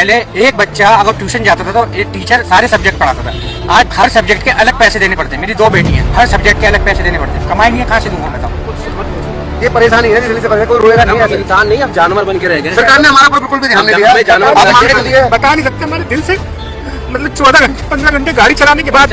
पहले एक बच्चा अगर ट्यूशन जाता था तो एक टीचर सारे सब्जेक्ट पढ़ाता था। आज हर सब्जेक्ट के अलग पैसे देने पड़ते हैं। मेरी 2 बेटी हैं, हर सब्जेक्ट के अलग पैसे देने पड़ते हैं। कमाई नहीं है, कहाँ से दूंगा बताओ। ये परेशानी है, दिल्ली से कोई रोएगा नहीं। हम इंसान नहीं, अब जानवर बन के रह गए। सरकार ने हमारा पर बिल्कुल भी ध्यान नहीं दिया। जानवर बता नहीं सकते हमारे दिल से, मतलब 14 घंटे 15 घंटे गाड़ी चलाने के बाद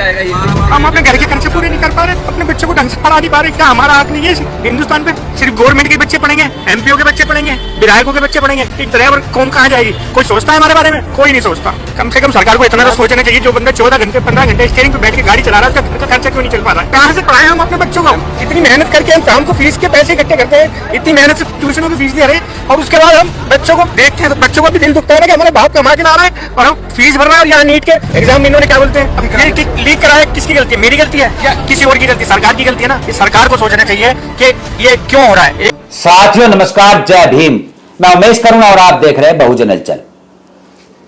हम अपने घर के खर्चे पूरे नहीं कर पा रहे, अपने बच्चों को ढंग से पढ़ा नहीं पा रहे। क्या हमारा हक नहीं है हिंदुस्तान पे? सिर्फ गवर्नमेंट के बच्चे पढ़ेंगे, एमपीओ के बच्चे पढ़ेंगे, विधायकों के बच्चे पढ़ेंगे, एक ड्राइवर कौन कहाँ जाएगी? कोई सोचता है हमारे बारे में? कोई नहीं सोचता। कम से कम सरकार को इतना तो सोचना चाहिए, जो बंदा 14 घंटे 15 घंटे स्टीयरिंग पे बैठ के गाड़ी चला रहा है, उसका खर्चा क्यों नहीं चल पा रहा है? कहाँ से पढ़ाएं हम अपने बच्चों को? इतनी मेहनत करके हम शाम को फीस के पैसे इकट्ठे करते हैं, इतनी मेहनत से ट्यूशनों की फीस दे रहे हैं, और उसके बाद हम बच्चों को देखते हैं तो बच्चों को भी दिल दुखता है कि हमारे बाप कमा के ला रहा है और हम फीस भर रहे हैं। और यहाँ नीट के एग्जाम में इन्होंने क्या बोलते हैं, लीक कराया, किसकी गलती है? मेरी गलती है या किसी और की गलती? सरकार की गलती है ना। इस सरकार को सोचना चाहिए कि ये क्यों हो रहा है। साथियों नमस्कार, जय भीम। मैं उमेश करुणा और आप देख रहे हैं बहुजन हलचल।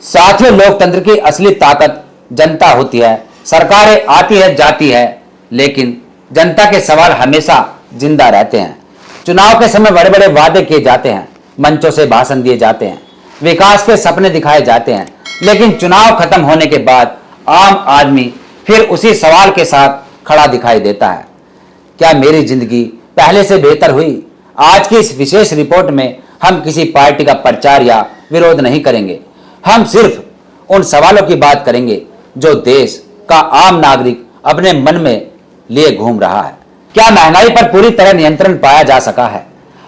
साथियों, लोकतंत्र की असली ताकत जनता होती है। सरकारें आती है जाती है, लेकिन जनता के सवाल हमेशा जिंदा रहते हैं। चुनाव के समय बड़े बड़े वादे किए जाते हैं, मंचों से भाषण दिए जाते हैं, विकास के सपने दिखाए जाते हैं, लेकिन चुनाव खत्म होने के बाद आम आदमी फिर उसी सवाल के साथ खड़ा दिखाई देता है, क्या मेरी जिंदगी पहले से बेहतर हुई? आज की इस विशेष रिपोर्ट में हम किसी पार्टी का प्रचार या विरोध नहीं करेंगे। हम सिर्फ उन सवालों की बात करेंगे जो देश का आम नागरिक अपने मन में लिए घूम रहा है। क्या महंगाई पर पूरी तरह नियंत्रण पाया जा सका है?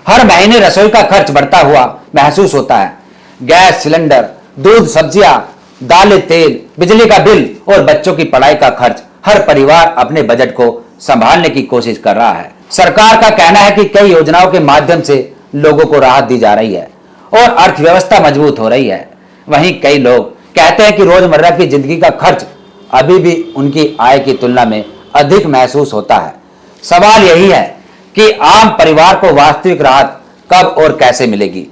हर महीने रसोई का खर्च बढ़ता हुआ महसूस होता है। गैस सिलेंडर, दूध, सब्जियां, दालें, तेल, बिजली का बिल और बच्चों की पढ़ाई का खर्च, हर परिवार अपने बजट को संभालने की कोशिश कर रहा है। सरकार का कहना है कि कई योजनाओं के माध्यम से लोगों को राहत दी जा रही है और अर्थव्यवस्था मजबूत हो रही है। वहीं कई लोग कहते हैं कि रोजमर्रा की जिंदगी का खर्च अभी भी उनकी आय की तुलना में अधिक महसूस होता है। सवाल यही है कि आम परिवार को वास्तविक राहत कब और कैसे मिलेगी?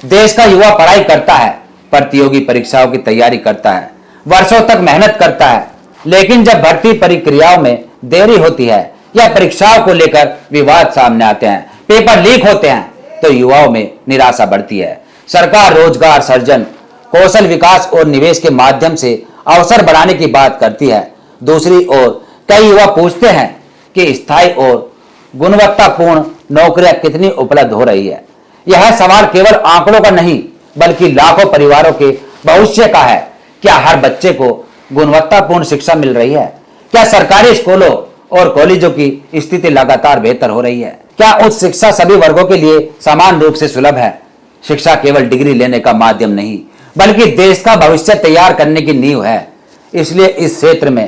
देश का युवा पढ़ाई करता है, प्रतियोगी परीक्षाओं की तैयारी करता है, वर्षों तक मेहनत करता है, लेकिन जब भर्ती प्रक्रियाओं में देरी होती है या परीक्षाओं को लेकर विवाद सामने आते हैं, पेपर लीक होते हैं, तो युवाओं में निराशा बढ़ती है। सरकार रोजगार सृजन, कौशल विकास और निवेश के माध्यम से अवसर बढ़ाने की बात करती है। दूसरी ओर कई युवा पूछते हैं कि स्थायी और गुणवत्तापूर्ण नौकरियां कितनी उपलब्ध हो रही है। यह सवाल केवल आंकड़ों का नहीं बल्कि लाखों परिवारों के भविष्य का है। क्या हर बच्चे को गुणवत्तापूर्ण शिक्षा मिल रही है? क्या सरकारी स्कूलों और कॉलेजों की स्थिति लगातार बेहतर हो रही है? क्या उच्च शिक्षा सभी वर्गों के लिए समान रूप से सुलभ है? शिक्षा केवल डिग्री लेने का माध्यम नहीं बल्कि देश का भविष्य तैयार करने की नींव है। इसलिए इस क्षेत्र में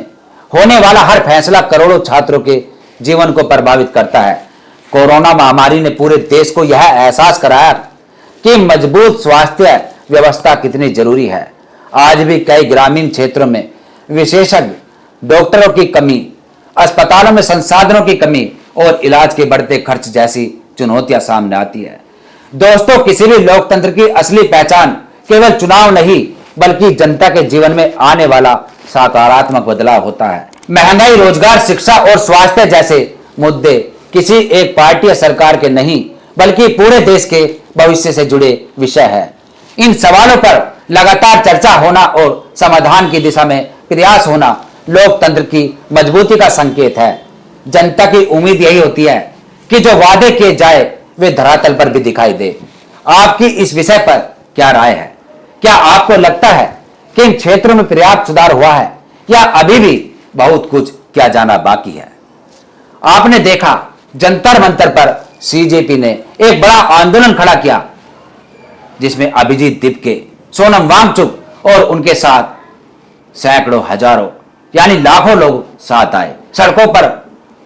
होने वाला हर फैसला करोड़ों छात्रों के जीवन को प्रभावित करता है। कोरोना महामारी ने पूरे देश को यह एहसास कराया कि मजबूत स्वास्थ्य व्यवस्था कितनी जरूरी है। आज भी कई ग्रामीण क्षेत्रों में विशेषज्ञ डॉक्टरों की कमी, अस्पतालों में संसाधनों की कमी और इलाज के बढ़ते खर्च जैसी चुनौतियां सामने आती है। दोस्तों, किसी भी लोकतंत्र की असली पहचान केवल चुनाव नहीं बल्कि जनता के जीवन में आने वाला सकारात्मक बदलाव होता है। महंगाई, रोजगार, शिक्षा और स्वास्थ्य जैसे मुद्दे किसी एक पार्टी या सरकार के नहीं बल्कि पूरे देश के भविष्य से जुड़े विषय है। इन सवालों पर लगातार चर्चा होना और समाधान की दिशा में प्रयास होना लोकतंत्र की मजबूती का संकेत है। जनता की उम्मीद यही होती है कि जो वादे किए जाए वे धरातल पर भी दिखाई दे। आपकी इस विषय पर क्या राय है? क्या आपको लगता है कि इन क्षेत्रों में पर्याप्त सुधार हुआ है या अभी भी बहुत कुछ किया जाना बाकी है? आपने देखा जंतर मंतर पर सीजेपी ने एक बड़ा आंदोलन खड़ा किया जिसमें अभिजीत दीपके, सोनम वांगचुक और उनके साथ सैकड़ों, हजारों यानी लाखों लोग साथ आए। सड़कों पर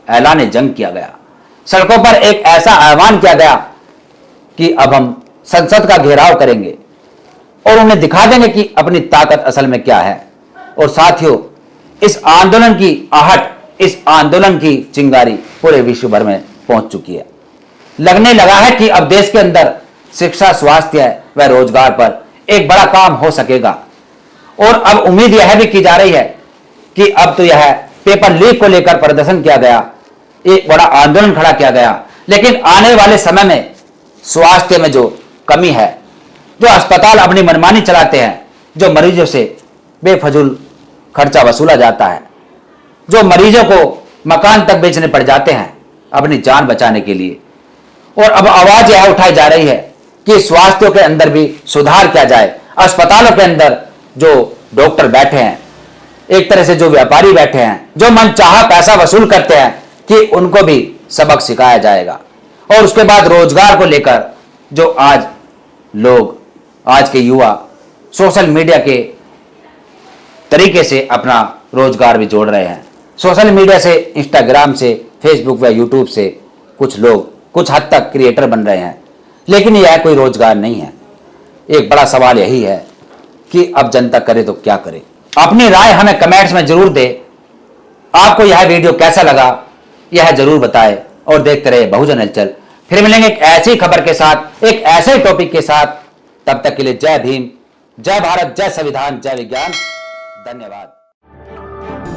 ऐलान जंग किया गया। सड़कों पर एक ऐसा आह्वान किया गया कि अब हम संसद का घेराव करेंगे और उन्हें दिखा देंगे कि अपनी ताकत असल में क्या है। और साथियों, इस आंदोलन की आहट, इस आंदोलन की चिंगारी पूरे विश्व भर में पहुंच चुकी है। लगने लगा है कि अब देश के अंदर शिक्षा, स्वास्थ्य व रोजगार पर एक बड़ा काम हो सकेगा। और अब उम्मीद यह भी की जा रही है कि अब तो यह पेपर लीक को लेकर प्रदर्शन किया गया, एक बड़ा आंदोलन खड़ा किया गया, लेकिन आने वाले समय में स्वास्थ्य में जो कमी है, जो अस्पताल अपनी मनमानी चलाते हैं, जो मरीजों से बेफजूल खर्चा वसूला जाता है, जो मरीजों को मकान तक बेचने पड़ जाते हैं अपनी जान बचाने के लिए। और अब आवाज यह उठाई जा रही है कि स्वास्थ्य के अंदर भी सुधार किया जाए। अस्पतालों के अंदर जो डॉक्टर बैठे हैं, एक तरह से जो व्यापारी बैठे हैं, जो मनचाहा पैसा वसूल करते हैं, कि उनको भी सबक सिखाया जाएगा। और उसके बाद रोजगार को लेकर जो आज लोग, आज के युवा सोशल मीडिया के तरीके से अपना रोजगार भी जोड़ रहे हैं। सोशल मीडिया से, इंस्टाग्राम से, फेसबुक व यूट्यूब से कुछ लोग कुछ हद तक क्रिएटर बन रहे हैं, लेकिन यह कोई रोजगार नहीं है। एक बड़ा सवाल यही है कि अब जनता करे तो क्या करे। अपनी राय हमें कमेंट्स में जरूर दे। आपको यह वीडियो कैसा लगा यह जरूर बताएं और देखते रहे बहुजन हलचल। फिर मिलेंगे एक ऐसी खबर के साथ, एक ऐसे टॉपिक के साथ। तब तक के लिए जय भीम, जय भारत, जय संविधान, जय विज्ञान। धन्यवाद।